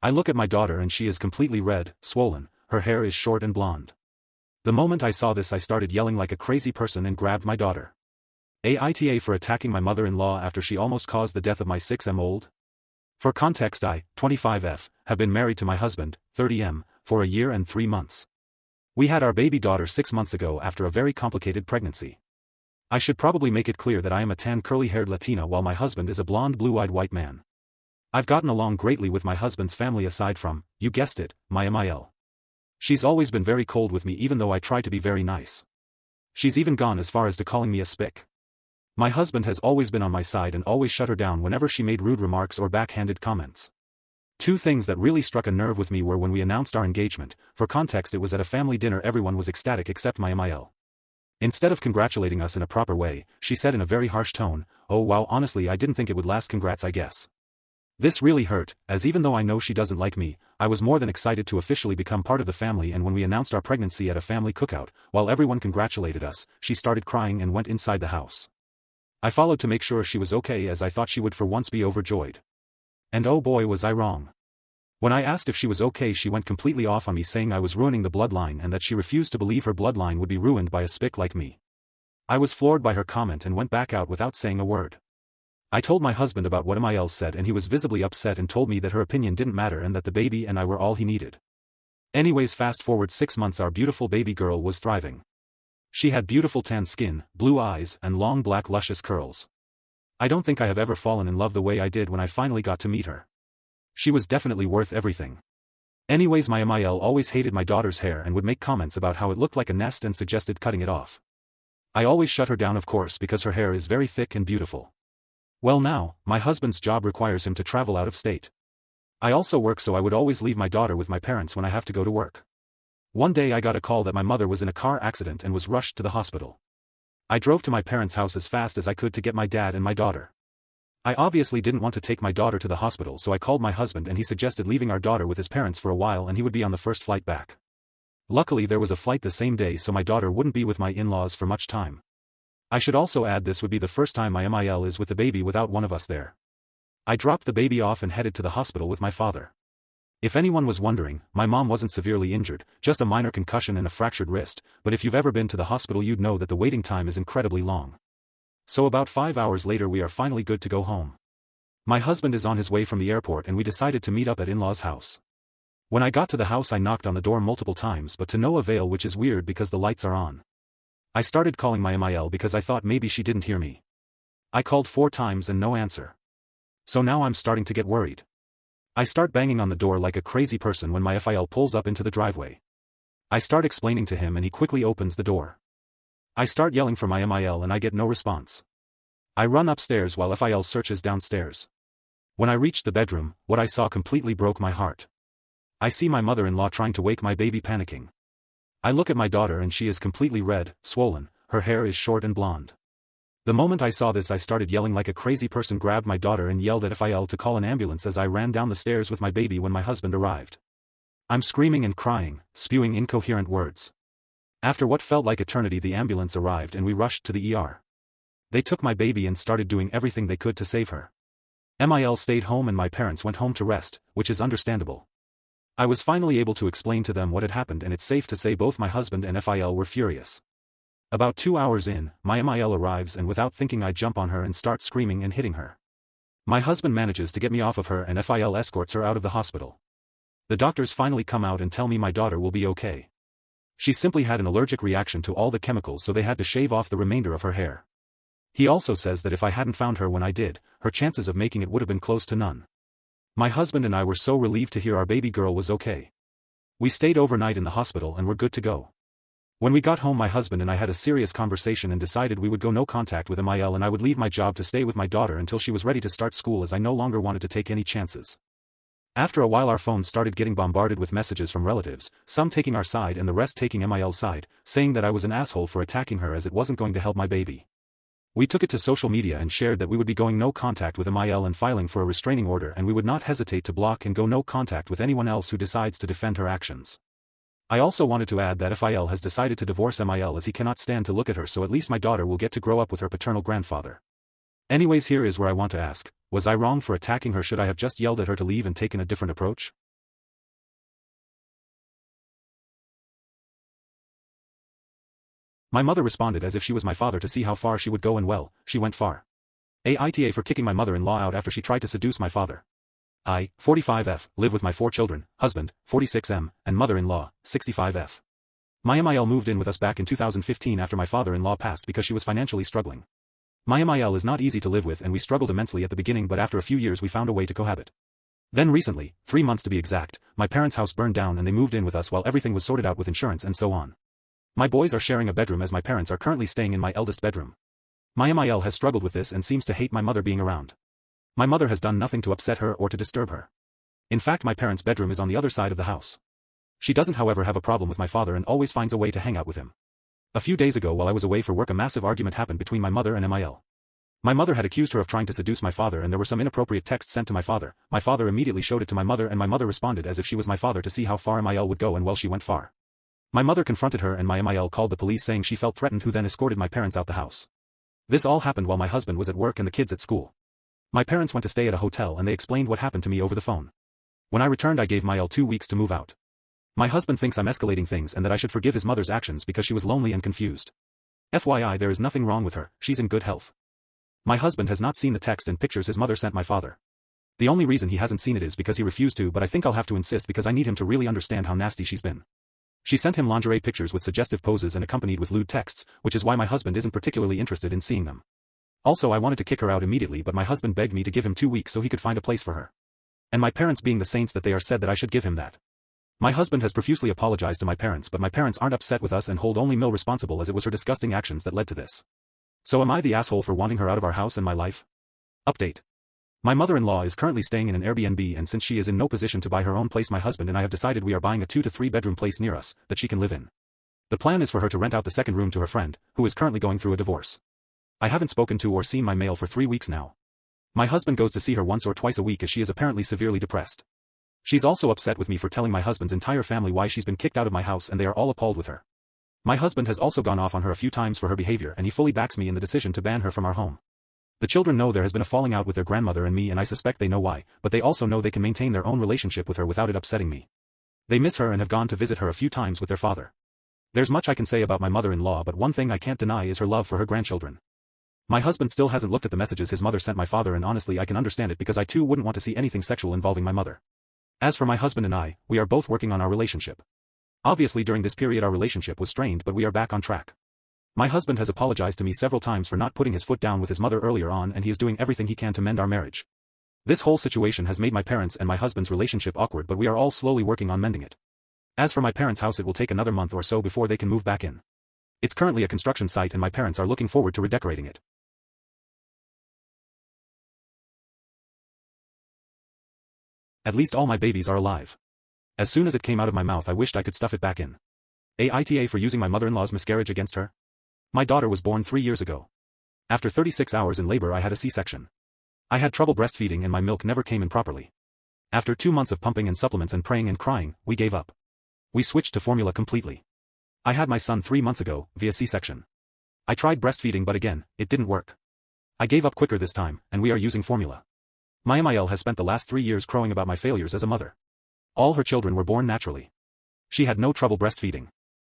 I look at my daughter and she is completely red, swollen, her hair is short and blonde. The moment I saw this I started yelling like a crazy person and grabbed my daughter. AITA for attacking my mother-in-law after she almost caused the death of my 6-month-old. For context, I, 25F, have been married to my husband, 30M, for a year and 3 months. We had our baby daughter 6 months ago after a very complicated pregnancy. I should probably make it clear that I am a tan curly-haired Latina while my husband is a blonde blue-eyed white man. I've gotten along greatly with my husband's family aside from, you guessed it, my MIL. She's always been very cold with me even though I try to be very nice. She's even gone as far as to calling me a spick. My husband has always been on my side and always shut her down whenever she made rude remarks or backhanded comments. 2 things that really struck a nerve with me were when we announced our engagement. For context, it was at a family dinner. Everyone was ecstatic except my MIL. Instead of congratulating us in a proper way, she said in a very harsh tone, "Oh wow, honestly I didn't think it would last, congrats I guess." This really hurt, as even though I know she doesn't like me, I was more than excited to officially become part of the family. And when we announced our pregnancy at a family cookout, while everyone congratulated us, she started crying and went inside the house. I followed to make sure she was okay, as I thought she would for once be overjoyed. And oh boy was I wrong. When I asked if she was okay, she went completely off on me, saying I was ruining the bloodline and that she refused to believe her bloodline would be ruined by a spick like me. I was floored by her comment and went back out without saying a word. I told my husband about what MIL said and he was visibly upset and told me that her opinion didn't matter and that the baby and I were all he needed. Anyways, fast forward 6 months, our beautiful baby girl was thriving. She had beautiful tan skin, blue eyes, and long black luscious curls. I don't think I have ever fallen in love the way I did when I finally got to meet her. She was definitely worth everything. Anyways, my MIL always hated my daughter's hair and would make comments about how it looked like a nest and suggested cutting it off. I always shut her down, of course, because her hair is very thick and beautiful. Well, now, my husband's job requires him to travel out of state. I also work, so I would always leave my daughter with my parents when I have to go to work. One day I got a call that my mother was in a car accident and was rushed to the hospital. I drove to my parents' house as fast as I could to get my dad and my daughter. I obviously didn't want to take my daughter to the hospital, so I called my husband and he suggested leaving our daughter with his parents for a while and he would be on the first flight back. Luckily there was a flight the same day, so my daughter wouldn't be with my in-laws for much time. I should also add this would be the first time my MIL is with the baby without one of us there. I dropped the baby off and headed to the hospital with my father. If anyone was wondering, my mom wasn't severely injured, just a minor concussion and a fractured wrist, but if you've ever been to the hospital you'd know that the waiting time is incredibly long. So about 5 hours later we are finally good to go home. My husband is on his way from the airport and we decided to meet up at in-laws' house. When I got to the house I knocked on the door multiple times but to no avail, which is weird because the lights are on. I started calling my MIL because I thought maybe she didn't hear me. I called 4 times and no answer. So now I'm starting to get worried. I start banging on the door like a crazy person when my FIL pulls up into the driveway. I start explaining to him and he quickly opens the door. I start yelling for my MIL and I get no response. I run upstairs while FIL searches downstairs. When I reached the bedroom, what I saw completely broke my heart. I see my mother-in-law trying to wake my baby, panicking. I look at my daughter and she is completely red, swollen, her hair is short and blonde. The moment I saw this I started yelling like a crazy person, grabbed my daughter and yelled at FIL to call an ambulance as I ran down the stairs with my baby when my husband arrived. I'm screaming and crying, spewing incoherent words. After what felt like eternity the ambulance arrived and we rushed to the ER. They took my baby and started doing everything they could to save her. MIL stayed home and my parents went home to rest, which is understandable. I was finally able to explain to them what had happened and it's safe to say both my husband and FIL were furious. About 2 hours in, my MIL arrives and without thinking I jump on her and start screaming and hitting her. My husband manages to get me off of her and FIL escorts her out of the hospital. The doctors finally come out and tell me my daughter will be okay. She simply had an allergic reaction to all the chemicals, so they had to shave off the remainder of her hair. He also says that if I hadn't found her when I did, her chances of making it would have been close to none. My husband and I were so relieved to hear our baby girl was okay. We stayed overnight in the hospital and were good to go. When we got home my husband and I had a serious conversation and decided we would go no contact with MIL and I would leave my job to stay with my daughter until she was ready to start school, as I no longer wanted to take any chances. After a while our phones started getting bombarded with messages from relatives, some taking our side and the rest taking MIL's side, saying that I was an asshole for attacking her as it wasn't going to help my baby. We took it to social media and shared that we would be going no contact with MIL and filing for a restraining order, and we would not hesitate to block and go no contact with anyone else who decides to defend her actions. I also wanted to add that FIL has decided to divorce MIL as he cannot stand to look at her, so at least my daughter will get to grow up with her paternal grandfather. Anyways, here is where I want to ask, was I wrong for attacking her? Should I have just yelled at her to leave and taken a different approach? My mother responded as if she was my father to see how far she would go, and well, she went far. AITA for kicking my mother-in-law out after she tried to seduce my father. I, 45F, live with my 4 children, husband, 46M, and mother-in-law, 65F. My MIL moved in with us back in 2015 after my father-in-law passed because she was financially struggling. My MIL is not easy to live with and we struggled immensely at the beginning, but after a few years we found a way to cohabit. Then recently, 3 months to be exact, my parents' house burned down and they moved in with us while everything was sorted out with insurance and so on. My boys are sharing a bedroom as my parents are currently staying in my eldest bedroom. My MIL has struggled with this and seems to hate my mother being around. My mother has done nothing to upset her or to disturb her. In fact, my parents' bedroom is on the other side of the house. She doesn't, however, have a problem with my father and always finds a way to hang out with him. A few days ago while I was away for work, a massive argument happened between my mother and MIL. My mother had accused her of trying to seduce my father and there were some inappropriate texts sent to my father. My father immediately showed it to my mother and my mother responded as if she was my father to see how far MIL would go, and well, she went far. My mother confronted her and my MIL called the police saying she felt threatened, who then escorted my parents out the house. This all happened while my husband was at work and the kids at school. My parents went to stay at a hotel and they explained what happened to me over the phone. When I returned, I gave MIL 2 weeks to move out. My husband thinks I'm escalating things and that I should forgive his mother's actions because she was lonely and confused. FYI, there is nothing wrong with her, she's in good health. My husband has not seen the text and pictures his mother sent my father. The only reason he hasn't seen it is because he refused to, but I think I'll have to insist because I need him to really understand how nasty she's been. She sent him lingerie pictures with suggestive poses and accompanied with lewd texts, which is why my husband isn't particularly interested in seeing them. Also, I wanted to kick her out immediately, but my husband begged me to give him 2 weeks so he could find a place for her. And my parents, being the saints that they are, said that I should give him that. My husband has profusely apologized to my parents, but my parents aren't upset with us and hold only Mill responsible, as it was her disgusting actions that led to this. So am I the asshole for wanting her out of our house and my life? Update. My mother-in-law is currently staying in an Airbnb, and since she is in no position to buy her own place, my husband and I have decided we are buying a 2 to 3 bedroom place near us that she can live in. The plan is for her to rent out the second room to her friend, who is currently going through a divorce. I haven't spoken to or seen my mail for 3 weeks now. My husband goes to see her once or twice a week as she is apparently severely depressed. She's also upset with me for telling my husband's entire family why she's been kicked out of my house, and they are all appalled with her. My husband has also gone off on her a few times for her behavior, and he fully backs me in the decision to ban her from our home. The children know there has been a falling out with their grandmother and me, and I suspect they know why, but they also know they can maintain their own relationship with her without it upsetting me. They miss her and have gone to visit her a few times with their father. There's much I can say about my mother-in-law, but one thing I can't deny is her love for her grandchildren. My husband still hasn't looked at the messages his mother sent my father, and honestly I can understand it because I too wouldn't want to see anything sexual involving my mother. As for my husband and I, we are both working on our relationship. Obviously during this period our relationship was strained, but we are back on track. My husband has apologized to me several times for not putting his foot down with his mother earlier on, and he is doing everything he can to mend our marriage. This whole situation has made my parents and my husband's relationship awkward, but we are all slowly working on mending it. As for my parents' house, it will take another month or so before they can move back in. It's currently a construction site and my parents are looking forward to redecorating it. At least all my babies are alive. As soon as it came out of my mouth I wished I could stuff it back in. AITA for using my mother-in-law's miscarriage against her. My daughter was born 3 years ago. After 36 hours in labor I had a C-section. I had trouble breastfeeding and my milk never came in properly. After 2 months of pumping and supplements and praying and crying, we gave up. We switched to formula completely. I had my son 3 months ago, via C-section. I tried breastfeeding but again, it didn't work. I gave up quicker this time, and we are using formula. My MIL has spent the last 3 years crowing about my failures as a mother. All her children were born naturally. She had no trouble breastfeeding.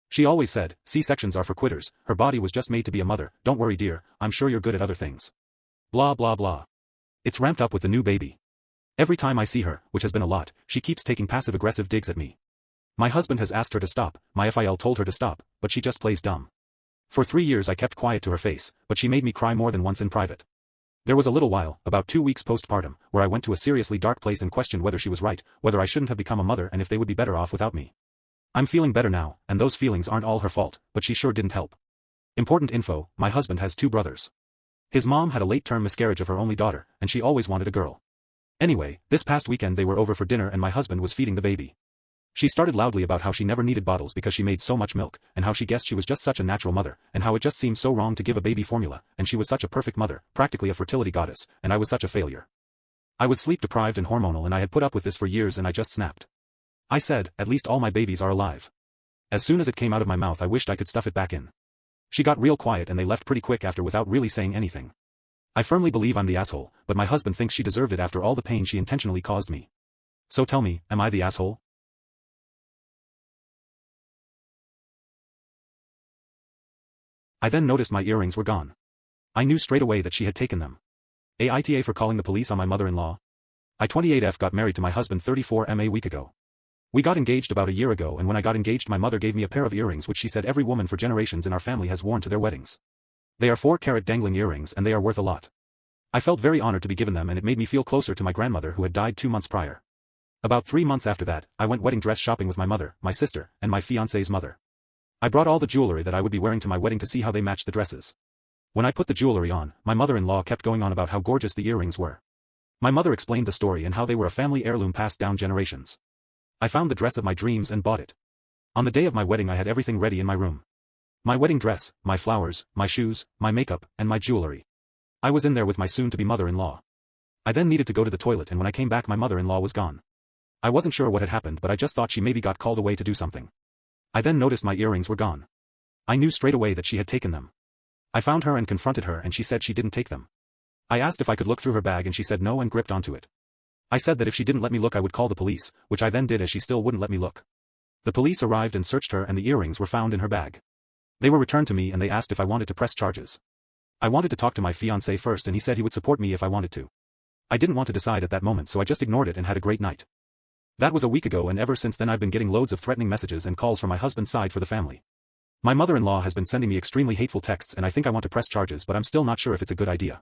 She always said, C-sections are for quitters, her body was just made to be a mother, don't worry dear, I'm sure you're good at other things. Blah blah blah. It's ramped up with the new baby. Every time I see her, which has been a lot, she keeps taking passive-aggressive digs at me. My husband has asked her to stop, my FIL told her to stop, but she just plays dumb. For 3 years I kept quiet to her face, but she made me cry more than once in private. There was a little while, about 2 weeks postpartum, where I went to a seriously dark place and questioned whether she was right, whether I shouldn't have become a mother and if they would be better off without me. I'm feeling better now, and those feelings aren't all her fault, but she sure didn't help. Important info, my husband has 2 brothers. His mom had a late-term miscarriage of her only daughter, and she always wanted a girl. Anyway, this past weekend they were over for dinner and my husband was feeding the baby. She started loudly about how she never needed bottles because she made so much milk, and how she guessed she was just such a natural mother, and how it just seemed so wrong to give a baby formula, and she was such a perfect mother, practically a fertility goddess, and I was such a failure. I was sleep-deprived and hormonal and I had put up with this for years and I just snapped. I said, at least all my babies are alive. As soon as it came out of my mouth I wished I could stuff it back in. She got real quiet and they left pretty quick after without really saying anything. I firmly believe I'm the asshole, but my husband thinks she deserved it after all the pain she intentionally caused me. So tell me, am I the asshole? I then noticed my earrings were gone. I knew straight away that she had taken them. AITA for calling the police on my mother-in-law. I 28F got married to my husband 34M a week ago. We got engaged about a year ago, and when I got engaged my mother gave me a pair of earrings which she said every woman for generations in our family has worn to their weddings. They are 4-carat dangling earrings and they are worth a lot. I felt very honored to be given them, and it made me feel closer to my grandmother who had died 2 months prior. About 3 months after that, I went wedding dress shopping with my mother, my sister, and my fiancé's mother. I brought all the jewelry that I would be wearing to my wedding to see how they matched the dresses. When I put the jewelry on, my mother-in-law kept going on about how gorgeous the earrings were. My mother explained the story and how they were a family heirloom passed down generations. I found the dress of my dreams and bought it. On the day of my wedding I had everything ready in my room. My wedding dress, my flowers, my shoes, my makeup, and my jewelry. I was in there with my soon-to-be mother-in-law. I then needed to go to the toilet, and when I came back my mother-in-law was gone. I wasn't sure what had happened, but I just thought she maybe got called away to do something. I then noticed my earrings were gone. I knew straight away that she had taken them. I found her and confronted her, and she said she didn't take them. I asked if I could look through her bag and she said no and gripped onto it. I said that if she didn't let me look I would call the police, which I then did, as she still wouldn't let me look. The police arrived and searched her, and the earrings were found in her bag. They were returned to me and they asked if I wanted to press charges. I wanted to talk to my fiancé first, and he said he would support me if I wanted to. I didn't want to decide at that moment, so I just ignored it and had a great night. That was a week ago, and ever since then I've been getting loads of threatening messages and calls from my husband's side for the family. My mother-in-law has been sending me extremely hateful texts, and I think I want to press charges, but I'm still not sure if it's a good idea.